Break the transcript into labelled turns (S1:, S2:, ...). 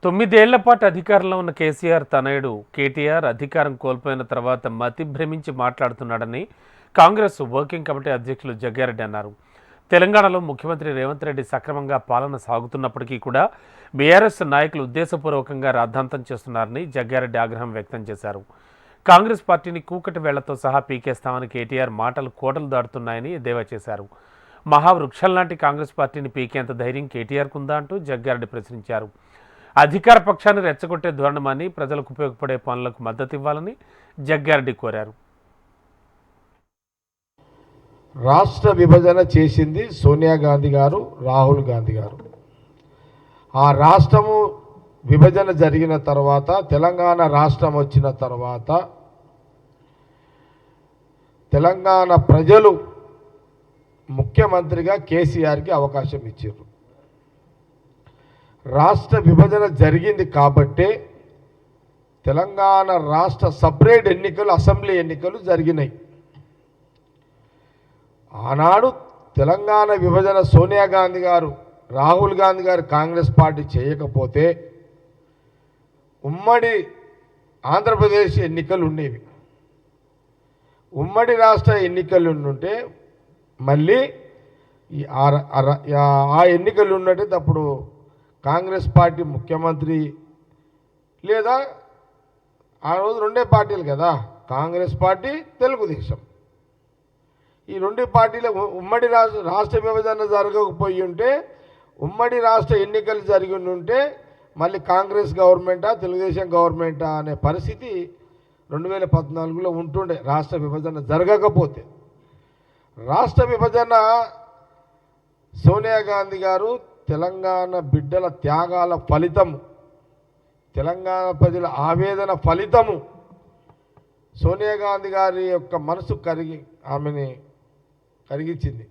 S1: 9 ఏళ్ల పాటు అధికారంలో ఉన్న కేసీఆర్ తనయుడు కేటీఆర్ అధికారం కోల్పోయిన తర్వాత మతి భ్రమించి మాట్లాడుతున్నాడని కాంగ్రెస్ వర్కింగ్ కమిటీ అధ్యక్షులు జగ్గారెడ్డి అన్నారు. తెలంగాణలో ముఖ్యమంత్రి రేవంత్ రెడ్డి సక్రమంగా పాలన సాగుతున్నప్పటికీ కూడా బీఆర్ఎస్ నాయకులు ఉద్దేశపూర్వకంగా రాద్ధాంతం చేస్తున్నారని జగ్గారెడ్డి ఆగ్రహం వ్యక్తం చేశారు. కాంగ్రెస్ పార్టీని కూకటి వేళ్లతో సహా పీకేస్తామని కేటీఆర్ మాటలు కోటలు దాటుతున్నాయని ఎద్దేవా చేశారు. మహావృక్షంలాంటి కాంగ్రెస్ పార్టీని పీకేంత ధైర్యం కేటీఆర్కు ఉందా అంటూ జగ్గారెడ్డి ప్రశ్నించారు. అధికార పక్షాన్ని రెచ్చగొట్టే ధోరణి ప్రజలకు ఉపయోగపడే పనులకు మద్దతు ఇవ్వాలని జగ్గారెడ్డి కోరారు.
S2: రాష్ట్ర విభజన చేసింది సోనియా గాంధీ గారు, రాహుల్ గాంధీ గారు. ఆ రాష్ట్రము విభజన జరిగిన తర్వాత, తెలంగాణ రాష్ట్రం వచ్చిన తర్వాత తెలంగాణ ప్రజలు ముఖ్యమంత్రిగా కేసీఆర్కి అవకాశం ఇచ్చారు. రాష్ట్ర విభజన జరిగింది కాబట్టే తెలంగాణ రాష్ట్ర సపరేట్ ఎన్నికలు, అసెంబ్లీ ఎన్నికలు జరిగినాయి. ఆనాడు తెలంగాణ విభజన సోనియా గాంధీ గారు, రాహుల్ గాంధీ గారు కాంగ్రెస్ పార్టీ చేయకపోతే ఉమ్మడి ఆంధ్రప్రదేశ్ ఎన్నికలు ఉండేవి. ఉమ్మడి రాష్ట్ర ఎన్నికలు ఉంటే మళ్ళీ ఆ ఎన్నికలు ఉన్నట్టే అప్పుడు కాంగ్రెస్ పార్టీ ముఖ్యమంత్రి లేదా ఆ రోజు రెండే పార్టీలు కదా, కాంగ్రెస్ పార్టీ, తెలుగుదేశం. ఈ రెండు పార్టీల ఉమ్మడి రాష్ట్ర విభజన జరగకపోయి ఉంటే, ఉమ్మడి రాష్ట్ర ఎన్నికలు జరిగి ఉంటే మళ్ళీ కాంగ్రెస్ గవర్నమెంటా తెలుగుదేశం గవర్నమెంటా అనే పరిస్థితి 2014లో ఉంటుండే. రాష్ట్ర విభజన జరగకపోతే, రాష్ట్ర విభజన సోనియా గాంధీ గారు తెలంగాణ బిడ్డల త్యాగాల ఫలితము, తెలంగాణ ప్రజల ఆవేదన ఫలితము, సోనియా గాంధీ గారి యొక్క మనసు ఆమెని కరిగించింది.